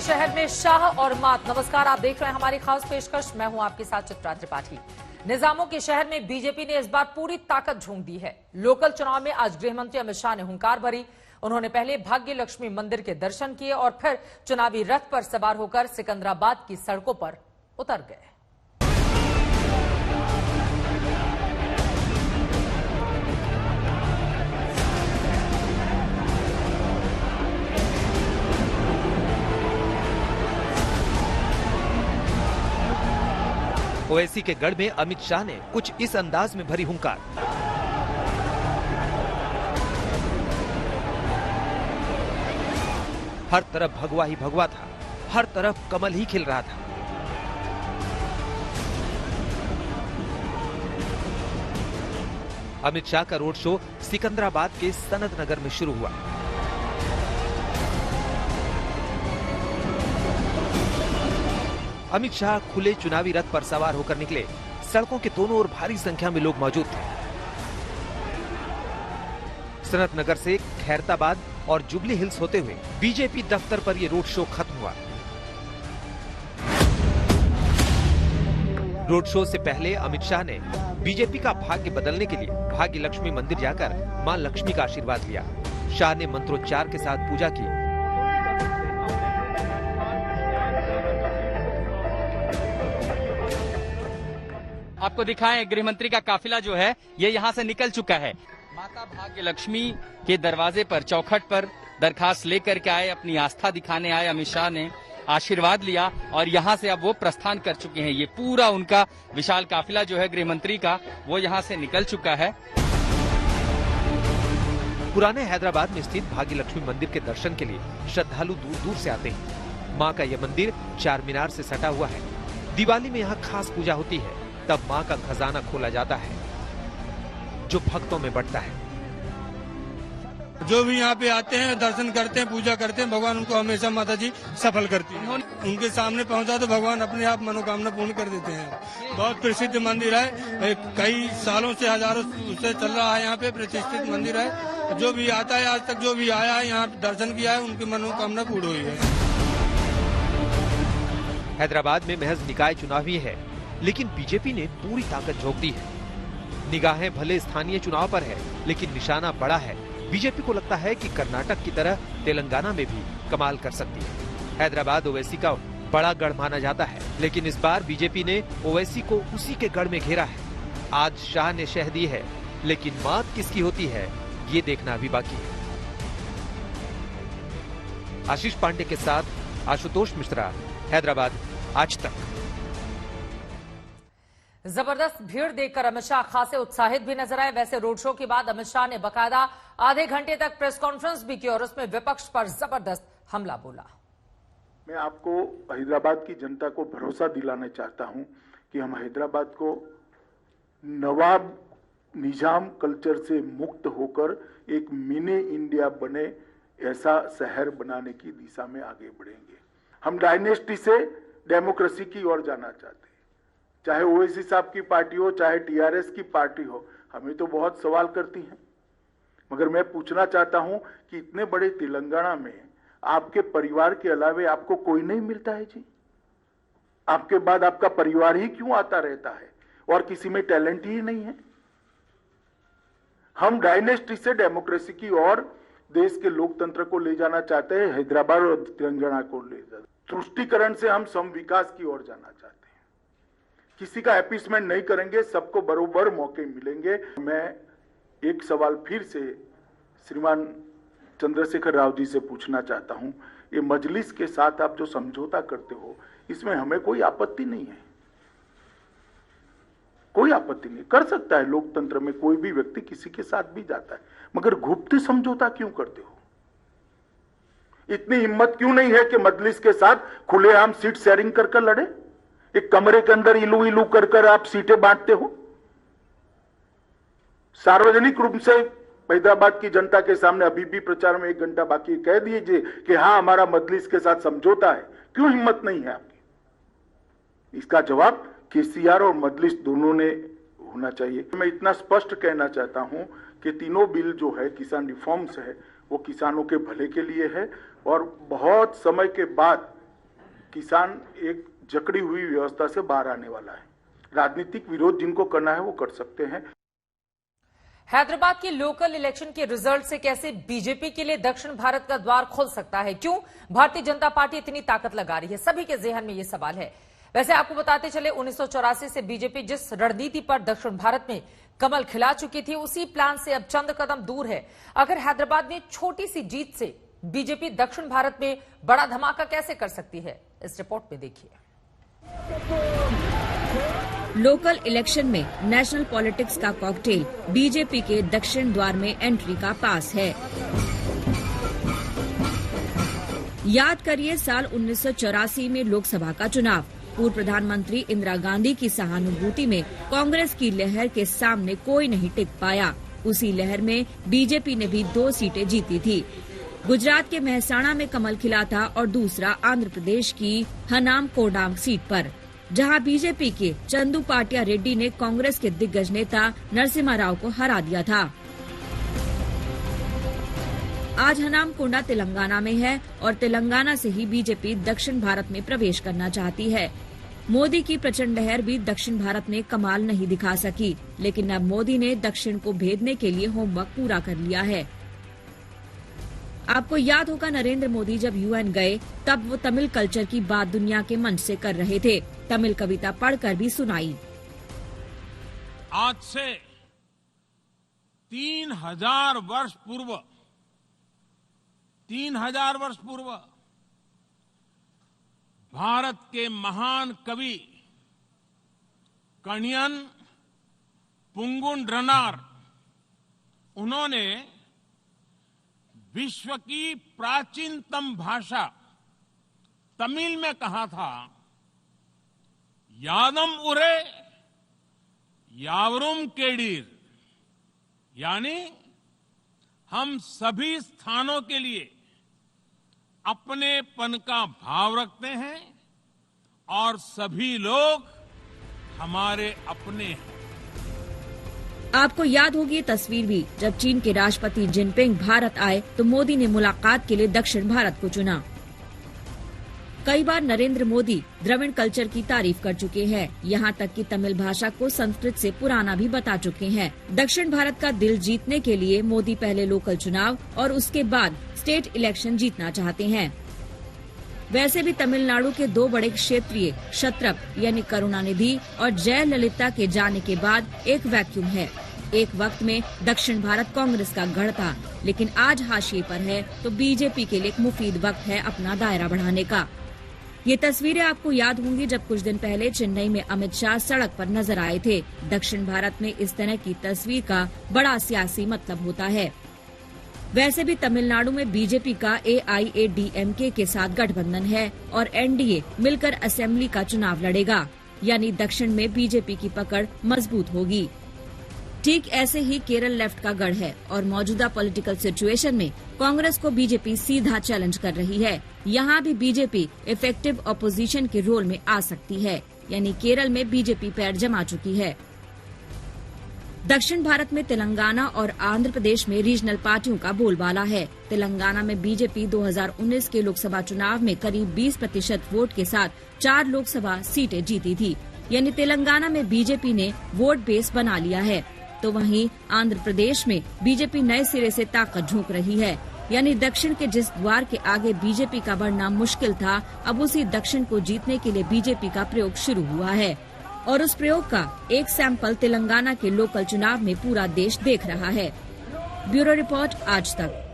शहर में शाह और मात। नमस्कार, आप देख रहे हैं हमारी खास पेशकश। मैं हूं आपके साथ चित्रा त्रिपाठी। निजामों के शहर में बीजेपी ने इस बार पूरी ताकत झोंक दी है। लोकल चुनाव में आज गृह मंत्री अमित शाह ने हुंकार भरी। उन्होंने पहले भाग्य लक्ष्मी मंदिर के दर्शन किए और फिर चुनावी रथ पर सवार होकर सिकंदराबाद की सड़कों पर उतर गए। ओवैसी के गढ़ में अमित शाह ने कुछ इस अंदाज में भरी हुंकार। हर तरफ भगवा ही भगवा था, हर तरफ कमल ही खिल रहा था। अमित शाह का रोड शो सिकंदराबाद के सनत नगर में शुरू हुआ। अमित शाह खुले चुनावी रथ पर सवार होकर निकले। सड़कों के दोनों ओर भारी संख्या में लोग मौजूद थे। सनत नगर से खैरताबाद और जुबली हिल्स होते हुए बीजेपी दफ्तर पर यह रोड शो खत्म हुआ। रोड शो से पहले अमित शाह ने बीजेपी का भाग्य बदलने के लिए भाग्य लक्ष्मी मंदिर जाकर मां लक्ष्मी का आशीर्वाद लिया। शाह ने मंत्रोच्चार के साथ पूजा की। आपको दिखाएं, गृह मंत्री का काफिला जो है ये यहाँ से निकल चुका है। माता भाग्य लक्ष्मी के दरवाजे पर, चौखट पर दरखास्त लेकर के आए, अपनी आस्था दिखाने आए। अमित शाह ने आशीर्वाद लिया और यहाँ से अब वो प्रस्थान कर चुके हैं। ये पूरा उनका विशाल काफिला जो है गृह मंत्री का, वो यहाँ से निकल चुका है। पुराने हैदराबाद में स्थित भाग्य लक्ष्मी मंदिर के दर्शन के लिए श्रद्धालु दूर दूर से आते हैं। माँ का यह मंदिर चार मीनार से सटा हुआ है। दिवाली में यहाँ खास पूजा होती है। तब माँ का खजाना खोला जाता है जो भक्तों में बढ़ता है। जो भी यहाँ पे आते हैं, दर्शन करते हैं, पूजा करते हैं, भगवान उनको हमेशा माता जी सफल करती है। उनके सामने पहुँचा तो भगवान अपने आप मनोकामना पूर्ण कर देते हैं। बहुत प्रसिद्ध मंदिर है, कई सालों से, हजारों से चल रहा है। यहाँ पे प्रतिष्ठित मंदिर है। जो भी आता है, आज तक जो भी आया है, यहाँ दर्शन किया है, उनकी मनोकामना पूर्ण हुई है। हैदराबाद में महज निकाय चुनाव ही है, लेकिन बीजेपी ने पूरी ताकत झोंक दी है। निगाहें भले स्थानीय चुनाव पर है, लेकिन निशाना बड़ा है। बीजेपी को लगता है कि कर्नाटक की तरह तेलंगाना में भी कमाल कर सकती है। हैदराबाद ओवैसी का बड़ा गढ़ माना जाता है, लेकिन इस बार बीजेपी ने ओवैसी को उसी के गढ़ में घेरा है। आज शाह ने शह दी है, लेकिन मात किसकी होती है ये देखना अभी बाकी है। आशीष पांडे के साथ आशुतोष मिश्रा, हैदराबाद, आज तक। जबरदस्त भीड़ देखकर अमित शाह खासे उत्साहित भी नजर आए। वैसे रोड शो के बाद अमित शाह ने बकायदा आधे घंटे तक प्रेस कॉन्फ्रेंस भी की और उसमें विपक्ष पर जबरदस्त हमला बोला। मैं आपको हैदराबाद की जनता को भरोसा दिलाना चाहता हूं कि हम हैदराबाद को नवाब निजाम कल्चर से मुक्त होकर एक मिनी इंडिया बने ऐसा शहर बनाने की दिशा में आगे बढ़ेंगे। हम डायनेस्टी से डेमोक्रेसी की ओर जाना चाहते हैं। चाहे ओवैसी साहब की पार्टी हो, चाहे टीआरएस की पार्टी हो, हमें तो बहुत सवाल करती हैं। मगर मैं पूछना चाहता हूं कि इतने बड़े तेलंगाना में आपके परिवार के अलावे आपको कोई नहीं मिलता है जी? आपके बाद आपका परिवार ही क्यों आता रहता है और किसी में टैलेंट ही नहीं है? हम डायनेस्टी से डेमोक्रेसी की ओर देश के लोकतंत्र को ले जाना चाहते हैं। हैदराबाद और तेलंगाना को ले जाना, तुष्टीकरण से हम सम विकास की ओर जाना चाहते हैं। किसी का अपीसमेंट नहीं करेंगे, सबको बरोबर मौके मिलेंगे। मैं एक सवाल फिर से श्रीमान चंद्रशेखर राव जी से पूछना चाहता हूं, ये मजलिस के साथ आप जो समझौता करते हो, इसमें हमें कोई आपत्ति नहीं है। कोई आपत्ति नहीं, कर सकता है। लोकतंत्र में कोई भी व्यक्ति किसी के साथ भी जाता है, मगर गुप्त समझौता क्यों करते हो? इतनी हिम्मत क्यों नहीं है कि मजलिस के साथ खुलेआम सीट शेयरिंग कर लड़े? एक कमरे के अंदर इलू इलू कर आप सीटें बांटते हो। सार्वजनिक रूप से हैदराबाद की जनता के सामने अभी भी प्रचार में 1 घंटा बाकी, कह दीजिए कि हाँ हमारा मजलिस के साथ समझौता है। क्यों हिम्मत नहीं है आपकी? इसका जवाब केसीआर और मजलिस दोनों ने होना चाहिए। मैं इतना स्पष्ट कहना चाहता हूं कि तीनों बिल जो है किसान रिफॉर्म्स है, वो किसानों के भले के लिए है और बहुत समय के बाद किसान एक जकड़ी हुई व्यवस्था से बाहर आने वाला है। राजनीतिक विरोध जिनको करना है वो कर सकते हैं। हैदराबाद के लोकल इलेक्शन के रिजल्ट से कैसे बीजेपी के लिए दक्षिण भारत का द्वार खुल सकता है? क्यों भारतीय जनता पार्टी इतनी ताकत लगा रही है? सभी के जेहन में ये सवाल है। वैसे आपको बताते चले 1984 से बीजेपी जिस रणनीति पर दक्षिण भारत में कमल खिला चुकी थी, उसी प्लान से अब चंद कदम दूर है। अगर हैदराबाद में छोटी सी जीत से बीजेपी दक्षिण भारत में बड़ा धमाका कैसे कर सकती है, इस रिपोर्ट में देखिए। लोकल इलेक्शन में नेशनल पॉलिटिक्स का कॉकटेल बीजेपी के दक्षिण द्वार में एंट्री का पास है। याद करिए साल 1984 में लोकसभा का चुनाव। पूर्व प्रधानमंत्री इंदिरा गांधी की सहानुभूति में कांग्रेस की लहर के सामने कोई नहीं टिक पाया। उसी लहर में बीजेपी ने भी 2 सीटें जीती थी। गुजरात के मेहसाणा में कमल खिला था और दूसरा आंध्र प्रदेश की हनाम कोडाम सीट पर, जहां बीजेपी के चंदू पाटिया रेड्डी ने कांग्रेस के दिग्गज नेता नरसिम्हा राव को हरा दिया था। आज हनाम कोंडा तेलंगाना में है और तेलंगाना से ही बीजेपी दक्षिण भारत में प्रवेश करना चाहती है। मोदी की प्रचंड लहर भी दक्षिण भारत में कमाल नहीं दिखा सकी, लेकिन अब मोदी ने दक्षिण को भेदने के लिए होमवर्क पूरा कर लिया है। आपको याद होगा नरेंद्र मोदी जब यूएन गए तब वो तमिल कल्चर की बात दुनिया के मंच से कर रहे थे। तमिल कविता पढ़कर भी सुनाई। आज से 3000 वर्ष पूर्व भारत के महान कवि कणियन पुंगुन ड्रनार, उन्होंने विश्व की प्राचीनतम भाषा तमिल में कहा था, यादम उरे यावरुम केडीर, यानी हम सभी स्थानों के लिए अपनेपन का भाव रखते हैं और सभी लोग हमारे अपने हैं। आपको याद होगी ये तस्वीर भी, जब चीन के राष्ट्रपति जिनपिंग भारत आए तो मोदी ने मुलाकात के लिए दक्षिण भारत को चुना। कई बार नरेंद्र मोदी द्रविड़ कल्चर की तारीफ कर चुके हैं, यहाँ तक कि तमिल भाषा को संस्कृत से पुराना भी बता चुके हैं। दक्षिण भारत का दिल जीतने के लिए मोदी पहले लोकल चुनाव और उसके बाद स्टेट इलेक्शन जीतना चाहते हैं। वैसे भी तमिलनाडु के 2 बड़े क्षेत्रीय क्षत्रप यानी करुणानिधि और जयललिता के जाने के बाद एक वैक्यूम है। एक वक्त में दक्षिण भारत कांग्रेस का गढ़ था, लेकिन आज हाशिए पर है, तो बीजेपी के लिए एक मुफीद वक्त है अपना दायरा बढ़ाने का। ये तस्वीरें आपको याद होंगी जब कुछ दिन पहले चेन्नई में अमित शाह सड़क पर नजर आए थे। दक्षिण भारत में इस तरह की तस्वीर का बड़ा सियासी मतलब होता है। वैसे भी तमिलनाडु में बीजेपी का AIADMK के साथ गठबंधन है और एनडीए मिलकर असेंबली का चुनाव लड़ेगा, यानी दक्षिण में बीजेपी की पकड़ मजबूत होगी। ठीक ऐसे ही केरल लेफ्ट का गढ़ है और मौजूदा पॉलिटिकल सिचुएशन में कांग्रेस को बीजेपी सीधा चैलेंज कर रही है। यहाँ भी बीजेपी इफेक्टिव ऑपोजिशन के रोल में आ सकती है, यानी केरल में बीजेपी पैर जमा चुकी है। दक्षिण भारत में तेलंगाना और आंध्र प्रदेश में रीजनल पार्टियों का बोलबाला है। तेलंगाना में बीजेपी 2019 के लोकसभा चुनाव में करीब 20% वोट के साथ 4 लोकसभा सीटें जीती थी, यानी तेलंगाना में बीजेपी ने वोट बेस बना लिया है। तो वहीं आंध्र प्रदेश में बीजेपी नए सिरे से ताकत झोंक रही है, यानी दक्षिण के जिस द्वार के आगे बीजेपी का बढ़ना मुश्किल था, अब उसी दक्षिण को जीतने के लिए बीजेपी का प्रयोग शुरू हुआ है। और उस प्रयोग का एक सैंपल तेलंगाना के लोकल चुनाव में पूरा देश देख रहा है। ब्यूरो रिपोर्ट, आज तक।